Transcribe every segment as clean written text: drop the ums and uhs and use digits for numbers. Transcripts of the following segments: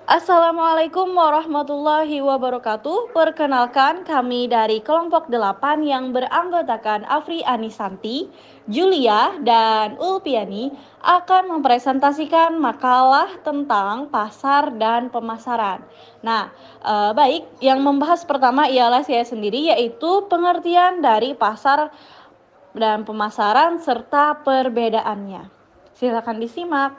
Assalamualaikum warahmatullahi wabarakatuh. Perkenalkan, kami dari kelompok 8 yang beranggotakan Afri Anisanti, Julia, dan Ulpiani akan mempresentasikan makalah tentang pasar dan pemasaran. Baik, yang membahas pertama ialah saya sendiri, yaitu pengertian dari pasar dan pemasaran serta perbedaannya. Silakan disimak.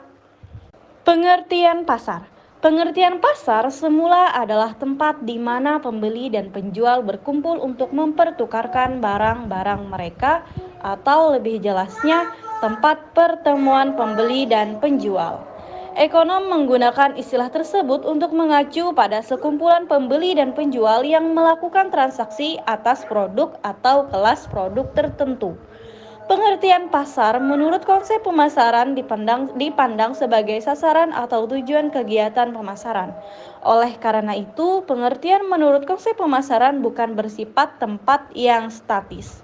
Pengertian pasar. Pengertian pasar semula adalah tempat di mana pembeli dan penjual berkumpul untuk mempertukarkan barang-barang mereka, atau lebih jelasnya, tempat pertemuan pembeli dan penjual. Ekonom menggunakan istilah tersebut untuk mengacu pada sekumpulan pembeli dan penjual yang melakukan transaksi atas produk atau kelas produk tertentu. Pengertian pasar menurut konsep pemasaran dipandang sebagai sasaran atau tujuan kegiatan pemasaran. Oleh karena itu, pengertian menurut konsep pemasaran bukan bersifat tempat yang statis.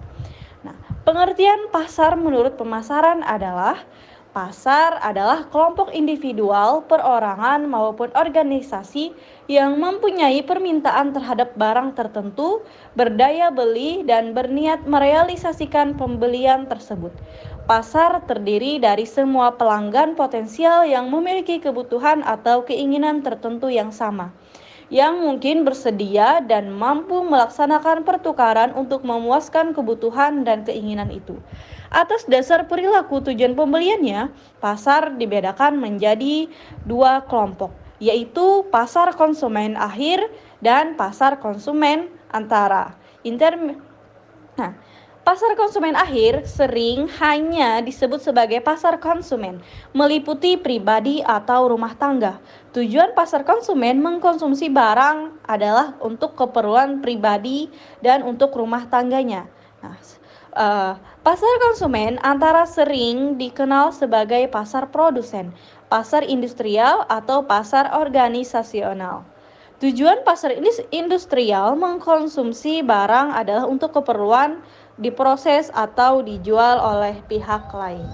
Pengertian pasar menurut pemasaran adalah: pasar adalah kelompok individual, perorangan, maupun organisasi yang mempunyai permintaan terhadap barang tertentu, berdaya beli, dan berniat merealisasikan pembelian tersebut. Pasar terdiri dari semua pelanggan potensial yang memiliki kebutuhan atau keinginan tertentu yang sama, yang mungkin bersedia dan mampu melaksanakan pertukaran untuk memuaskan kebutuhan dan keinginan itu. Atas dasar perilaku tujuan pembeliannya, pasar dibedakan menjadi dua kelompok, yaitu pasar konsumen akhir dan pasar konsumen antara. Pasar konsumen akhir sering hanya disebut sebagai pasar konsumen, meliputi pribadi atau rumah tangga. Tujuan pasar konsumen mengkonsumsi barang adalah untuk keperluan pribadi dan untuk rumah tangganya. Pasar konsumen antara sering dikenal sebagai pasar produsen, pasar industrial, atau pasar organisasional. Tujuan pasar industrial mengkonsumsi barang adalah untuk keperluan diproses atau dijual oleh pihak lain.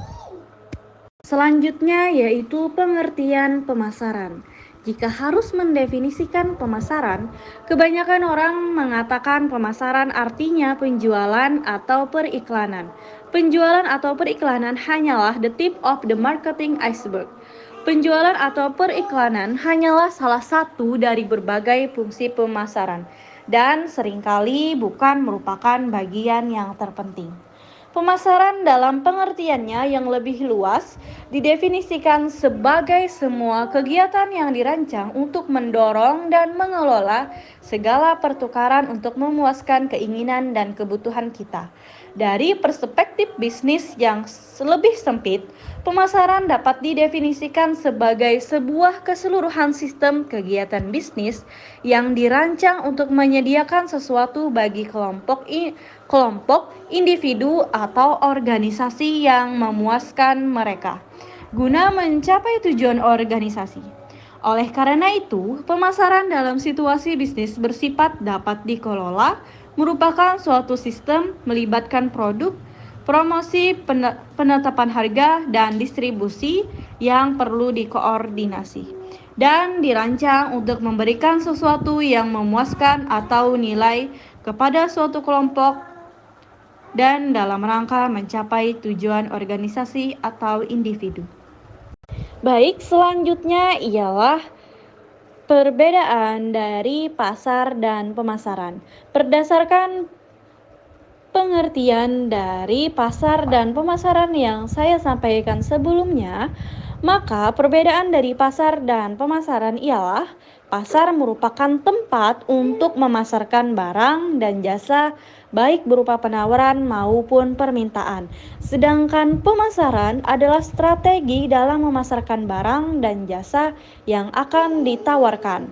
Selanjutnya yaitu pengertian pemasaran. Jika harus mendefinisikan pemasaran, kebanyakan orang mengatakan pemasaran artinya penjualan atau periklanan. Penjualan atau periklanan hanyalah the tip of the marketing iceberg. Penjualan atau periklanan hanyalah salah satu dari berbagai fungsi pemasaran, dan seringkali bukan merupakan bagian yang terpenting. Pemasaran dalam pengertiannya yang lebih luas didefinisikan sebagai semua kegiatan yang dirancang untuk mendorong dan mengelola segala pertukaran untuk memuaskan keinginan dan kebutuhan kita. Dari perspektif bisnis yang lebih sempit, pemasaran dapat didefinisikan sebagai sebuah keseluruhan sistem kegiatan bisnis yang dirancang untuk menyediakan sesuatu bagi kelompok, individu, atau organisasi yang memuaskan mereka, guna mencapai tujuan organisasi. Oleh karena itu, pemasaran dalam situasi bisnis bersifat dapat dikelola, merupakan suatu sistem melibatkan produk, promosi, penetapan harga, dan distribusi yang perlu dikoordinasi dan dirancang untuk memberikan sesuatu yang memuaskan atau nilai kepada suatu kelompok dan dalam rangka mencapai tujuan organisasi atau individu. Baik, selanjutnya ialah perbedaan dari pasar dan pemasaran. Berdasarkan pengertian dari pasar dan pemasaran yang saya sampaikan sebelumnya, maka perbedaan dari pasar dan pemasaran ialah: pasar merupakan tempat untuk memasarkan barang dan jasa, baik berupa penawaran maupun permintaan. Sedangkan pemasaran adalah strategi dalam memasarkan barang dan jasa yang akan ditawarkan.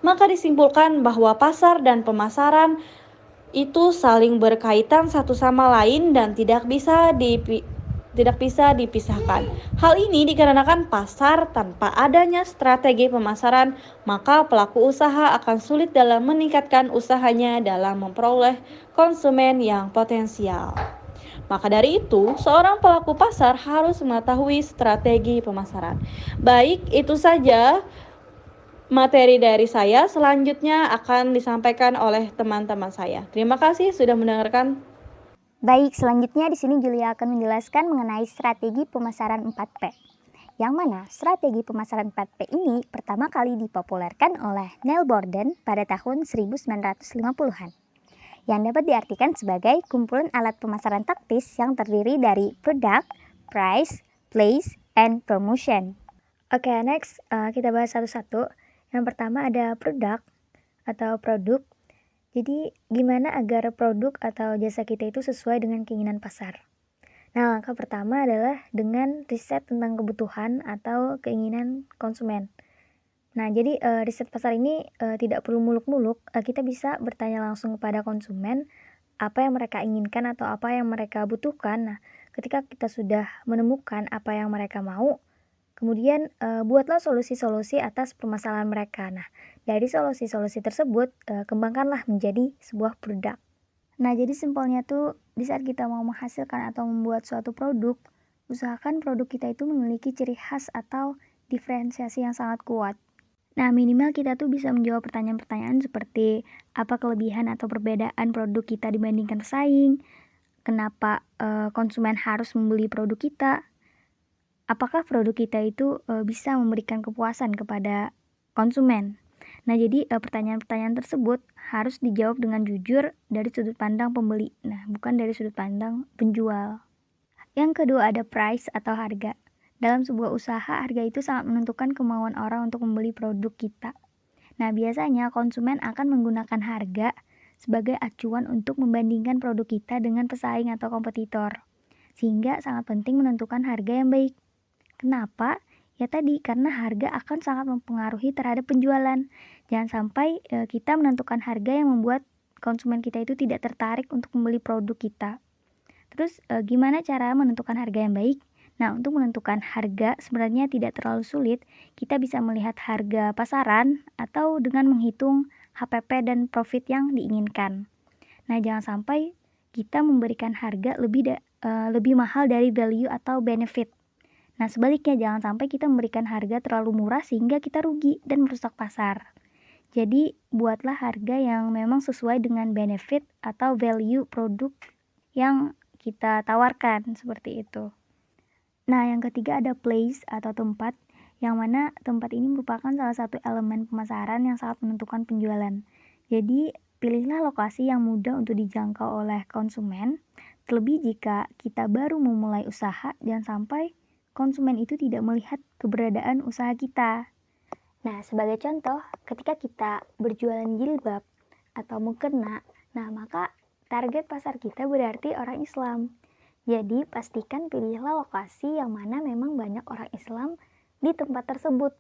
Maka disimpulkan bahwa pasar dan pemasaran itu saling berkaitan satu sama lain dan tidak bisa dipisahkan. Hal ini dikarenakan pasar tanpa adanya strategi pemasaran, maka pelaku usaha akan sulit dalam meningkatkan usahanya dalam memperoleh konsumen yang potensial. Maka dari itu, seorang pelaku pasar harus mengetahui strategi pemasaran. Baik, itu saja Materi dari saya selanjutnya akan disampaikan oleh teman-teman saya. Terima kasih sudah mendengarkan. Baik, selanjutnya di sini Julia akan menjelaskan mengenai strategi pemasaran 4P. Yang mana strategi pemasaran 4P ini pertama kali dipopulerkan oleh Neil Borden pada tahun 1950-an. Yang dapat diartikan sebagai kumpulan alat pemasaran taktis yang terdiri dari product, price, place, and promotion. Oke, next kita bahas satu-satu. Yang pertama ada produk atau produk. Jadi gimana agar produk atau jasa kita itu sesuai dengan keinginan pasar? Nah, langkah pertama adalah dengan riset tentang kebutuhan atau keinginan konsumen. Nah, jadi riset pasar ini tidak perlu muluk-muluk. Kita bisa bertanya langsung kepada konsumen apa yang mereka inginkan atau apa yang mereka butuhkan. Nah, ketika kita sudah menemukan apa yang mereka mau, kemudian buatlah solusi-solusi atas permasalahan mereka. Nah, dari solusi-solusi tersebut kembangkanlah menjadi sebuah produk. Nah, jadi simpelnya tuh di saat kita mau menghasilkan atau membuat suatu produk, usahakan produk kita itu memiliki ciri khas atau diferensiasi yang sangat kuat. Nah, minimal kita tuh bisa menjawab pertanyaan-pertanyaan seperti apa kelebihan atau perbedaan produk kita dibandingkan pesaing, kenapa konsumen harus membeli produk kita, apakah produk kita itu bisa memberikan kepuasan kepada konsumen. Nah, jadi pertanyaan-pertanyaan tersebut harus dijawab dengan jujur dari sudut pandang pembeli, nah bukan dari sudut pandang penjual. Yang kedua ada price atau harga. Dalam sebuah usaha, harga itu sangat menentukan kemauan orang untuk membeli produk kita. Nah, biasanya konsumen akan menggunakan harga sebagai acuan untuk membandingkan produk kita dengan pesaing atau kompetitor. Sehingga sangat penting menentukan harga yang baik. Kenapa? Ya tadi, karena harga akan sangat mempengaruhi terhadap penjualan. Jangan sampai kita menentukan harga yang membuat konsumen kita itu tidak tertarik untuk membeli produk kita. Terus gimana cara menentukan harga yang baik? Nah, untuk menentukan harga sebenarnya tidak terlalu sulit. Kita bisa melihat harga pasaran atau dengan menghitung HPP dan profit yang diinginkan. Nah, jangan sampai kita memberikan harga lebih mahal dari value atau benefit. Nah, sebaliknya jangan sampai kita memberikan harga terlalu murah sehingga kita rugi dan merusak pasar. Jadi, buatlah harga yang memang sesuai dengan benefit atau value produk yang kita tawarkan, seperti itu. Nah, yang ketiga ada place atau tempat, yang mana tempat ini merupakan salah satu elemen pemasaran yang sangat menentukan penjualan. Jadi, pilihlah lokasi yang mudah untuk dijangkau oleh konsumen, terlebih jika kita baru memulai usaha, jangan sampai konsumen itu tidak melihat keberadaan usaha kita. Nah, sebagai contoh, ketika kita berjualan jilbab atau mukena, nah maka target pasar kita berarti orang Islam. Jadi, pastikan pilihlah lokasi yang mana memang banyak orang Islam di tempat tersebut.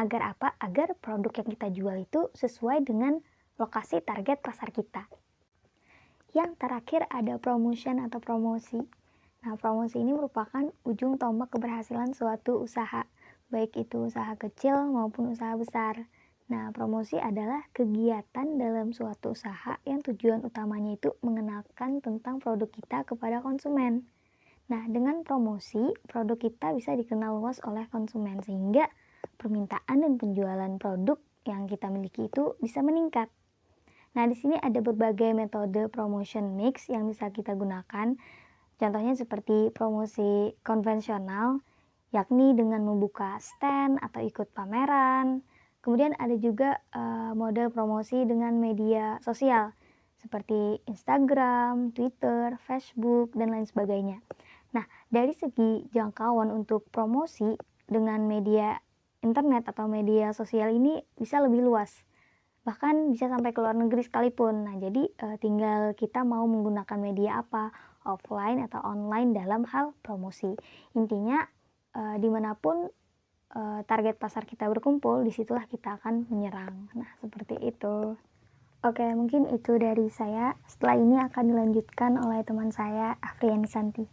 Agar apa? Agar produk yang kita jual itu sesuai dengan lokasi target pasar kita. Yang terakhir ada promotion atau promosi. Nah, promosi ini merupakan ujung tombak keberhasilan suatu usaha, baik itu usaha kecil maupun usaha besar. Nah, promosi adalah kegiatan dalam suatu usaha yang tujuan utamanya itu mengenalkan tentang produk kita kepada konsumen. Nah, dengan promosi, produk kita bisa dikenal luas oleh konsumen sehingga permintaan dan penjualan produk yang kita miliki itu bisa meningkat. Nah, di sini ada berbagai metode promotion mix yang bisa kita gunakan. Contohnya seperti promosi konvensional, yakni dengan membuka stand atau ikut pameran. Kemudian ada juga model promosi dengan media sosial seperti Instagram, Twitter, Facebook, dan lain sebagainya. Nah, dari segi jangkauan untuk promosi dengan media internet atau media sosial ini bisa lebih luas. Bahkan bisa sampai ke luar negeri sekalipun. Nah, jadi tinggal kita mau menggunakan media apa, offline atau online dalam hal promosi. Intinya dimanapun target pasar kita berkumpul, disitulah kita akan menyerang. Nah, seperti itu. Oke, mungkin itu dari saya. Setelah ini akan dilanjutkan oleh teman saya, Afriani Santi.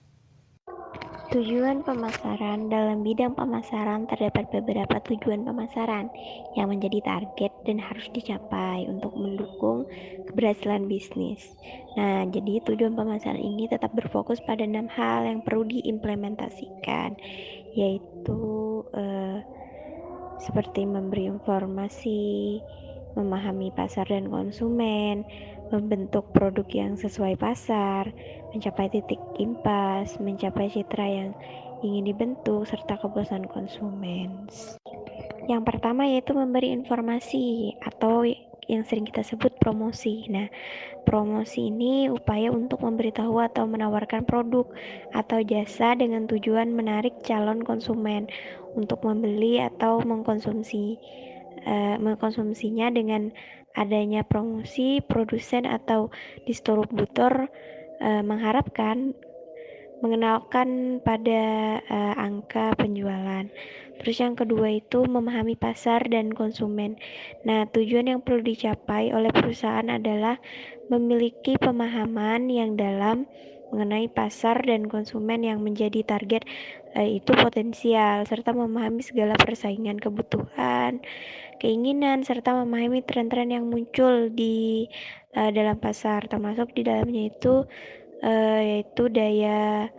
Tujuan pemasaran. Dalam bidang pemasaran terdapat beberapa tujuan pemasaran yang menjadi target dan harus dicapai untuk mendukung keberhasilan bisnis. Nah, jadi tujuan pemasaran ini tetap berfokus pada 6 hal yang perlu diimplementasikan, yaitu seperti memberi informasi, memahami pasar dan konsumen, membentuk produk yang sesuai pasar, mencapai titik impas, mencapai citra yang ingin dibentuk, serta kepuasan konsumen. Yang pertama yaitu memberi informasi atau yang sering kita sebut promosi. Nah, promosi ini upaya untuk memberitahu atau menawarkan produk atau jasa dengan tujuan menarik calon konsumen untuk membeli atau mengkonsumsinya. Dengan adanya promosi, produsen atau distributor mengenalkan pada angka penjualan. Terus yang kedua itu memahami pasar dan konsumen. Nah, tujuan yang perlu dicapai oleh perusahaan adalah memiliki pemahaman yang dalam mengenai pasar dan konsumen yang menjadi target itu potensial, serta memahami segala persaingan, kebutuhan, keinginan, serta memahami tren-tren yang muncul di dalam pasar, termasuk di dalamnya itu yaitu daya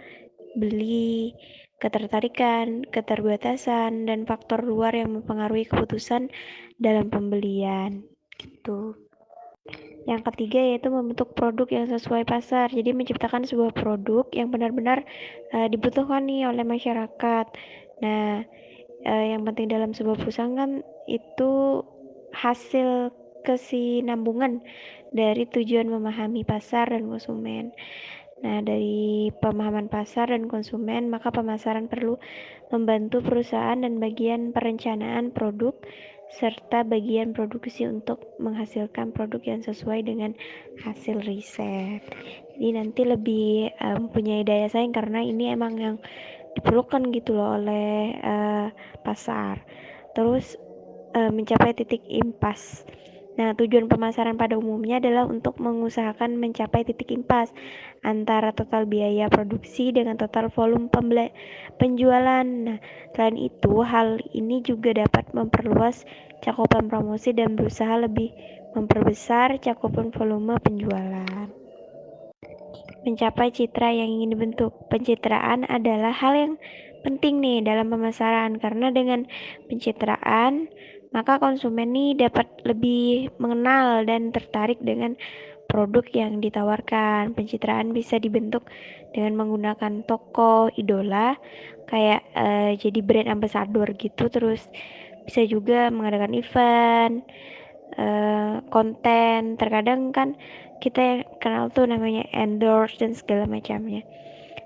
beli, ketertarikan, keterbatasan, dan faktor luar yang mempengaruhi keputusan dalam pembelian. Gitu. Yang ketiga yaitu membentuk produk yang sesuai pasar. Jadi menciptakan sebuah produk yang benar-benar dibutuhkan nih oleh masyarakat. Nah, yang penting dalam sebuah perusahaan kan itu hasil kesinambungan dari tujuan memahami pasar dan konsumen. Nah, dari pemahaman pasar dan konsumen, maka pemasaran perlu membantu perusahaan dan bagian perencanaan produk serta bagian produksi untuk menghasilkan produk yang sesuai dengan hasil riset. Jadi nanti lebih mempunyai daya saing karena ini emang yang diperlukan gitu loh oleh pasar. Terus mencapai titik impas. Nah, tujuan pemasaran pada umumnya adalah untuk mengusahakan mencapai titik impas antara total biaya produksi dengan total volume penjualan. Nah, selain itu, hal ini juga dapat memperluas cakupan promosi dan berusaha lebih memperbesar cakupan volume penjualan. Mencapai citra yang ingin dibentuk. Pencitraan adalah hal yang penting nih dalam pemasaran karena dengan pencitraan maka konsumen nih dapat lebih mengenal dan tertarik dengan produk yang ditawarkan. Pencitraan bisa dibentuk dengan menggunakan tokoh idola kayak jadi brand ambassador gitu. Terus bisa juga mengadakan event, konten. Terkadang kan kita yang kenal tuh namanya endorse dan segala macamnya.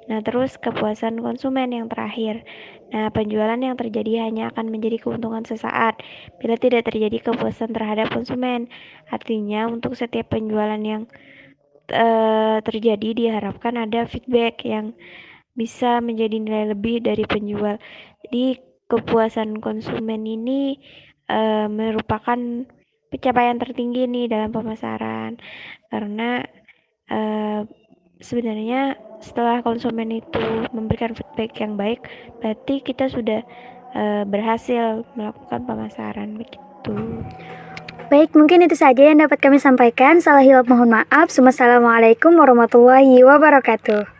Nah, terus kepuasan konsumen yang terakhir. Nah, penjualan yang terjadi hanya akan menjadi keuntungan sesaat bila tidak terjadi kepuasan terhadap konsumen. Artinya, untuk setiap penjualan yang terjadi diharapkan ada feedback yang bisa menjadi nilai lebih dari penjual. Jadi, kepuasan konsumen ini merupakan pencapaian tertinggi nih dalam pemasaran. Karena sebenarnya setelah konsumen itu memberikan feedback yang baik, berarti kita sudah berhasil melakukan pemasaran begitu. Baik, mungkin itu saja yang dapat kami sampaikan. Salah hilap mohon maaf. Wassalamualaikum warahmatullahi wabarakatuh.